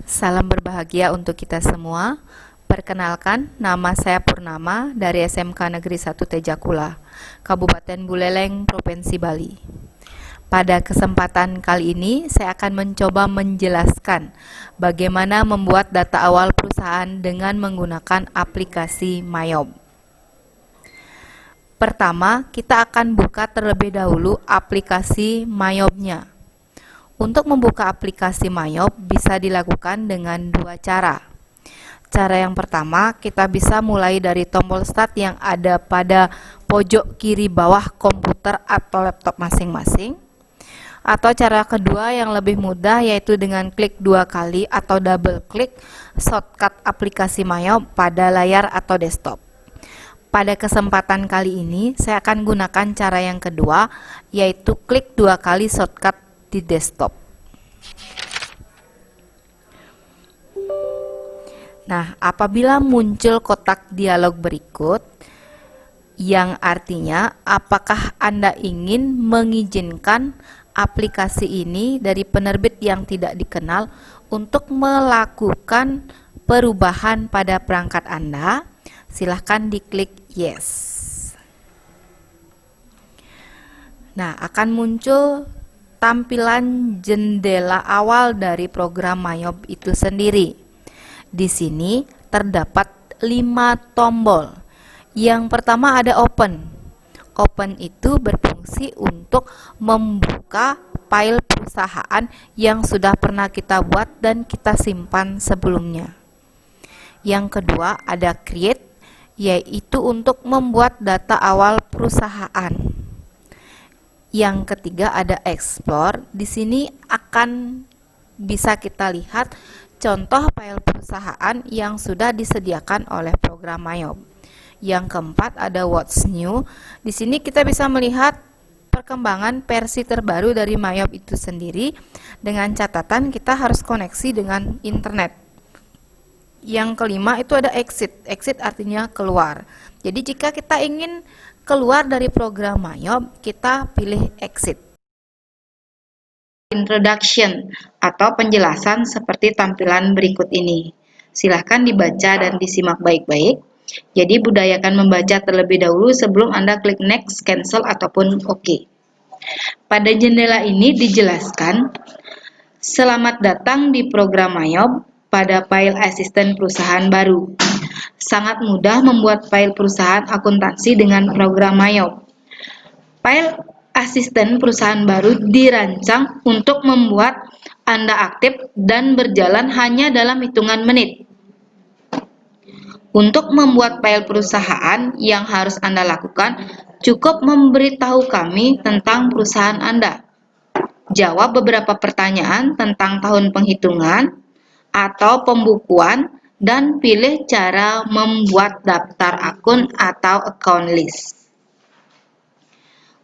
Salam berbahagia untuk kita semua. Perkenalkan, nama saya Purnama dari SMK Negeri 1 Tejakula, Kabupaten Buleleng, Provinsi Bali. Pada kesempatan kali ini, saya akan mencoba menjelaskan bagaimana membuat data awal perusahaan dengan menggunakan aplikasi Mayob. Pertama, kita akan buka terlebih dahulu aplikasi Mayobnya. Untuk membuka aplikasi Mayob bisa dilakukan dengan dua cara. Cara yang pertama, kita bisa mulai dari tombol start yang ada pada pojok kiri bawah komputer atau laptop masing-masing. Atau cara kedua yang lebih mudah yaitu dengan klik dua kali atau double klik shortcut aplikasi Mayob pada layar atau desktop. Pada kesempatan kali ini, saya akan gunakan cara yang kedua, yaitu klik dua kali shortcut di desktop. Nah, apabila muncul kotak dialog berikut, yang artinya apakah Anda ingin mengizinkan aplikasi ini dari penerbit yang tidak dikenal untuk melakukan perubahan pada perangkat Anda, silahkan diklik yes. Nah, akan muncul tampilan jendela awal dari program Mayob itu sendiri. Di sini terdapat 5 tombol. Yang pertama ada open. Open itu berfungsi untuk membuka file perusahaan yang sudah pernah kita buat dan kita simpan sebelumnya. Yang kedua ada create, yaitu untuk membuat data awal perusahaan. Yang ketiga ada explore. Di sini akan bisa kita lihat contoh file perusahaan yang sudah disediakan oleh program Mayob. Yang keempat ada what's new. Di sini kita bisa melihat perkembangan versi terbaru dari Mayob itu sendiri, dengan catatan kita harus koneksi dengan internet. Yang kelima itu ada exit. Exit artinya keluar. Jadi jika kita ingin keluar dari program Mayob, kita pilih exit. Introduction atau penjelasan seperti tampilan berikut ini. Silahkan dibaca dan disimak baik-baik. Jadi budayakan membaca terlebih dahulu sebelum Anda klik next, cancel, ataupun OK. Pada jendela ini dijelaskan, selamat datang di program Mayob pada file asisten perusahaan baru. Sangat mudah membuat file perusahaan akuntansi dengan program Mayob. File asisten perusahaan baru dirancang untuk membuat Anda aktif dan berjalan hanya dalam hitungan menit. Untuk membuat file perusahaan, yang harus Anda lakukan cukup memberitahu kami tentang perusahaan Anda. Jawab beberapa pertanyaan tentang tahun penghitungan atau pembukuan dan pilih cara membuat daftar akun atau account list.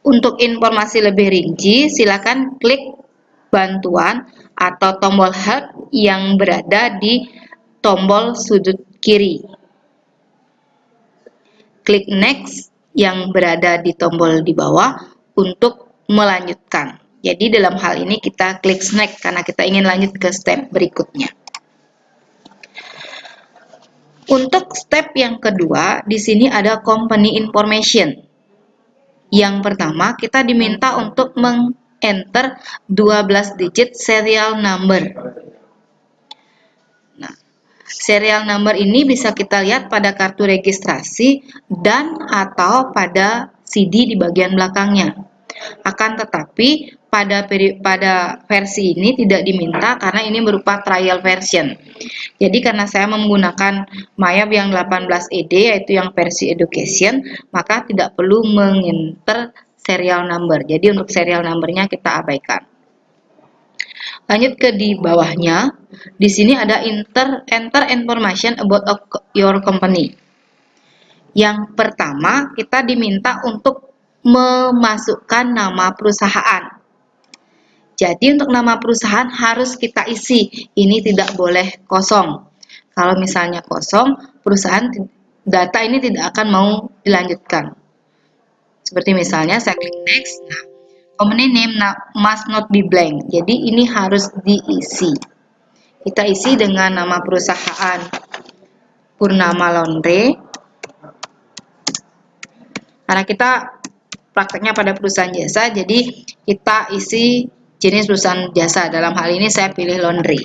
Untuk informasi lebih rinci, silakan klik bantuan atau tombol help yang berada di tombol sudut kiri. Klik next yang berada di tombol di bawah untuk melanjutkan. Jadi dalam hal ini kita klik next karena kita ingin lanjut ke step berikutnya. Untuk step yang kedua, di sini ada company information. Yang pertama, kita diminta untuk meng-enter 12 digit serial number. Nah, serial number ini bisa kita lihat pada kartu registrasi dan atau pada CD di bagian belakangnya. Akan tetapi pada versi ini tidak diminta karena ini berupa trial version. Jadi karena saya menggunakan Mayob yang 18 ED yaitu yang versi education, maka tidak perlu mengenter serial number. Jadi untuk serial numbernya kita abaikan. Lanjut ke di bawahnya, di sini ada enter information about your company. Yang pertama kita diminta untuk memasukkan nama perusahaan. Jadi untuk nama perusahaan harus kita isi, ini tidak boleh kosong. Kalau misalnya kosong, perusahaan data ini tidak akan mau dilanjutkan. Seperti misalnya saya klik next, nah, company name must not be blank. Jadi ini harus diisi. Kita isi dengan nama perusahaan Purnama Laundry. Karena kita prakteknya pada perusahaan jasa, jadi kita isi jenis perusahaan jasa. Dalam hal ini saya pilih laundry.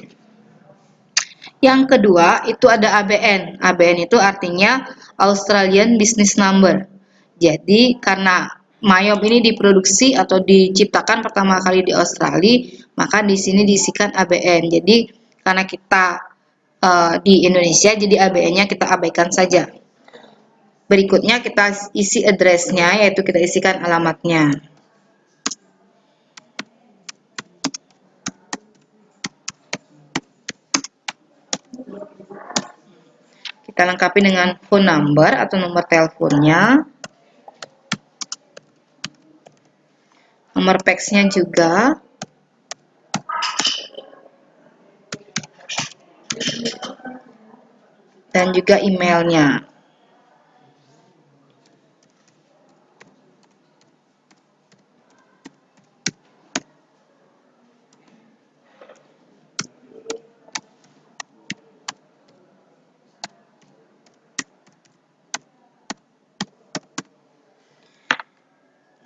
Yang kedua itu ada ABN. ABN itu artinya Australian Business Number. Jadi karena Mayop ini diproduksi atau diciptakan pertama kali di Australia, maka di sini diisikan ABN. Jadi karena kita di Indonesia, jadi ABN-nya kita abaikan saja. Berikutnya kita isi address-nya, yaitu kita isikan alamatnya. Kita lengkapi dengan phone number atau nomor teleponnya. Nomor fax-nya juga. Dan juga emailnya.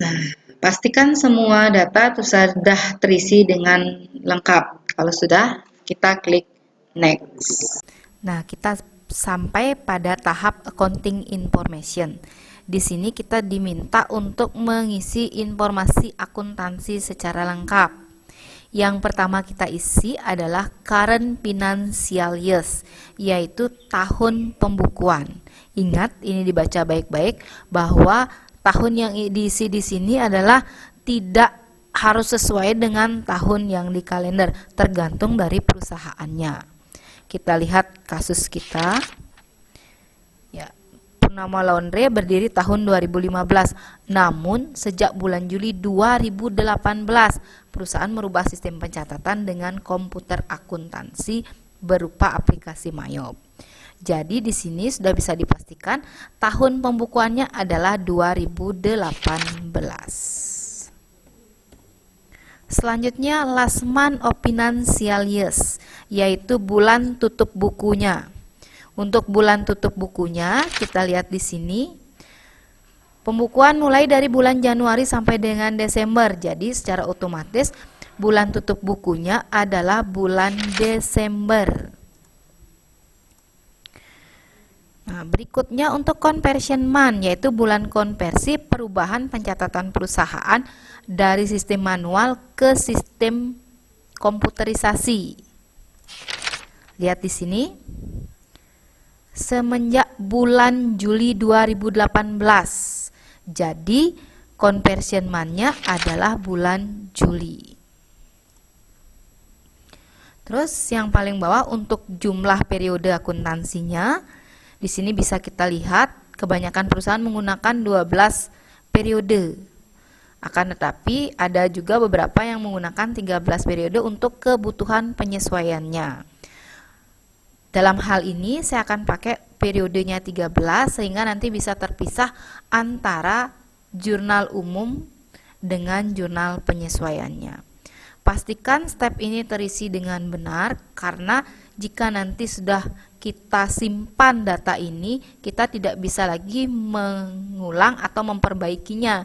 Nah, pastikan semua data sudah terisi dengan lengkap. Kalau sudah, kita klik next. Nah, kita sampai pada tahap accounting information. Di sini kita diminta untuk mengisi informasi akuntansi secara lengkap. Yang pertama kita isi adalah current financial years, yaitu tahun pembukuan. Ingat, ini dibaca baik-baik bahwa tahun yang diisi di sini adalah tidak harus sesuai dengan tahun yang di kalender, tergantung dari perusahaannya. Kita lihat kasus kita. Ya, Purnama Laundry berdiri tahun 2015. Namun sejak bulan Juli 2018, perusahaan merubah sistem pencatatan dengan komputer akuntansi berupa aplikasi Mayop. Jadi di sini sudah bisa dipastikan tahun pembukuannya adalah 2018. Selanjutnya last month of financial years, yaitu bulan tutup bukunya. Untuk bulan tutup bukunya kita lihat di sini. Pembukuan mulai dari bulan Januari sampai dengan Desember. Jadi secara otomatis bulan tutup bukunya adalah bulan Desember. Nah, berikutnya untuk conversion month, yaitu bulan konversi perubahan pencatatan perusahaan dari sistem manual ke sistem komputerisasi. Lihat di sini. Semenjak bulan Juli 2018. Jadi conversion month-nya adalah bulan Juli. Terus yang paling bawah untuk jumlah periode akuntansinya. Di sini bisa kita lihat kebanyakan perusahaan menggunakan 12 periode. Akan tetapi ada juga beberapa yang menggunakan 13 periode untuk kebutuhan penyesuaiannya. Dalam hal ini saya akan pakai periodenya 13 sehingga nanti bisa terpisah antara jurnal umum dengan jurnal penyesuaiannya. Pastikan step ini terisi dengan benar karena jika nanti sudah kita simpan data ini, kita tidak bisa lagi mengulang atau memperbaikinya.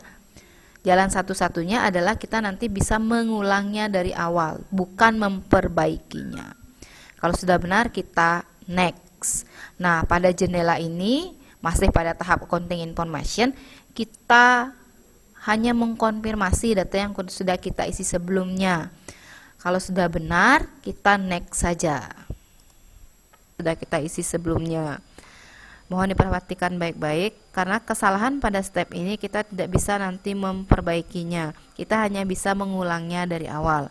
Jalan satu-satunya adalah kita nanti bisa mengulangnya dari awal, bukan memperbaikinya. Kalau sudah benar, kita next. Nah, pada jendela ini, masih pada tahap accounting information, kita hanya mengkonfirmasi data yang sudah kita isi sebelumnya. Kalau sudah benar, kita next saja. Sudah kita isi sebelumnya. Mohon diperhatikan baik-baik karena kesalahan pada step ini kita tidak bisa nanti memperbaikinya. Kita hanya bisa mengulangnya dari awal.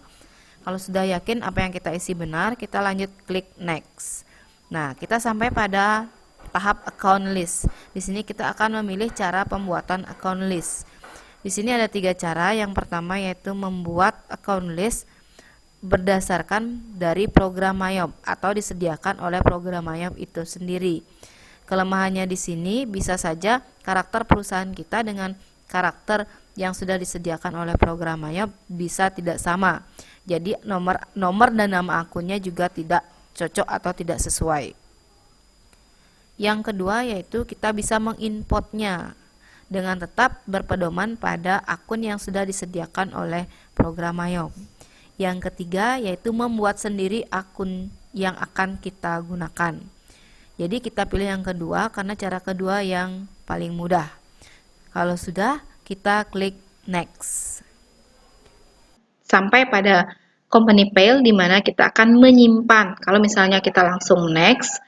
Kalau sudah yakin apa yang kita isi benar, kita lanjut klik next. Nah, kita sampai pada tahap account list. Di sini kita akan memilih cara pembuatan account list. Di sini ada 3 cara. Yang pertama yaitu membuat account list berdasarkan dari program Mayop atau disediakan oleh program Mayop itu sendiri. Kelemahannya di sini bisa saja karakter perusahaan kita dengan karakter yang sudah disediakan oleh program Mayop bisa tidak sama. Jadi nomor dan nama akunnya juga tidak cocok atau tidak sesuai. Yang kedua yaitu kita bisa menginputnya dengan tetap berpedoman pada akun yang sudah disediakan oleh program Mayob. Yang ketiga yaitu membuat sendiri akun yang akan kita gunakan. Jadi kita pilih yang kedua karena cara kedua yang paling mudah. Kalau sudah, kita klik next. Sampai pada company file di mana kita akan menyimpan. Kalau misalnya kita langsung next,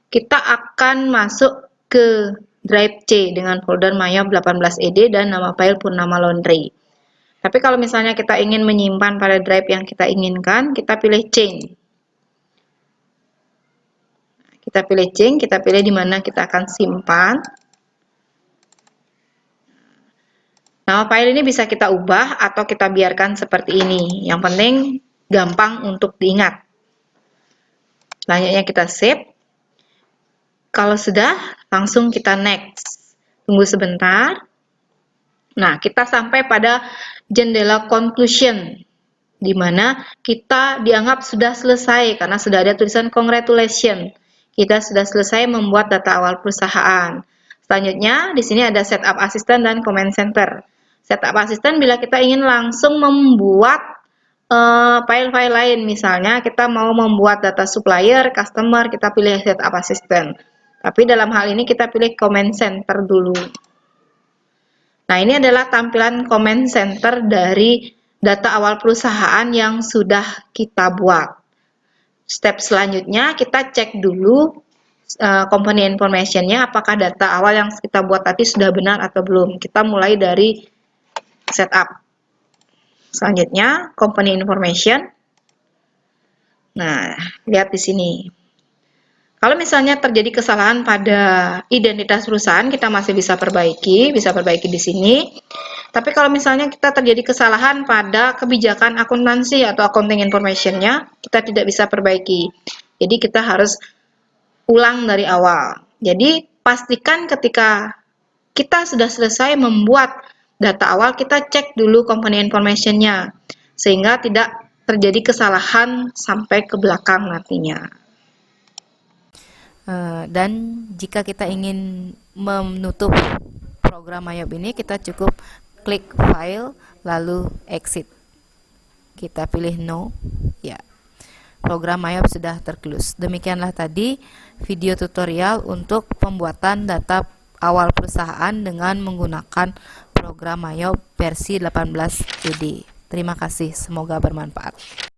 kita akan masuk ke drive C dengan folder Mayob 18ED dan nama file Purnama Laundry. Tapi kalau misalnya kita ingin menyimpan pada drive yang kita inginkan, kita pilih change. Kita pilih change, kita pilih di mana kita akan simpan. Nama file ini bisa kita ubah atau kita biarkan seperti ini. Yang penting gampang untuk diingat. Selanjutnya kita save. Kalau sudah, langsung kita next. Tunggu sebentar. Nah, kita sampai pada jendela conclusion, di mana kita dianggap sudah selesai karena sudah ada tulisan congratulations. Kita sudah selesai membuat data awal perusahaan. Selanjutnya, di sini ada setup assistant dan command center. Setup assistant bila kita ingin langsung membuat file-file lain, misalnya kita mau membuat data supplier, customer, kita pilih setup assistant. Tapi dalam hal ini kita pilih command center dulu. Nah, ini adalah tampilan command center dari data awal perusahaan yang sudah kita buat. Step selanjutnya kita cek dulu company information-nya apakah data awal yang kita buat tadi sudah benar atau belum. Kita mulai dari setup. Selanjutnya company information. Nah, lihat di sini. Kalau misalnya terjadi kesalahan pada identitas perusahaan, kita masih bisa perbaiki di sini. Tapi kalau misalnya kita terjadi kesalahan pada kebijakan akuntansi atau accounting information-nya, kita tidak bisa perbaiki. Jadi kita harus ulang dari awal. Jadi pastikan ketika kita sudah selesai membuat data awal, kita cek dulu company information-nya, sehingga tidak terjadi kesalahan sampai ke belakang nantinya. Dan jika kita ingin menutup program Mayob ini, kita cukup klik file lalu exit. Kita pilih no. Ya. Program Mayob sudah terclose. Demikianlah tadi video tutorial untuk pembuatan data awal perusahaan dengan menggunakan program Mayob versi 18ED. Terima kasih, semoga bermanfaat.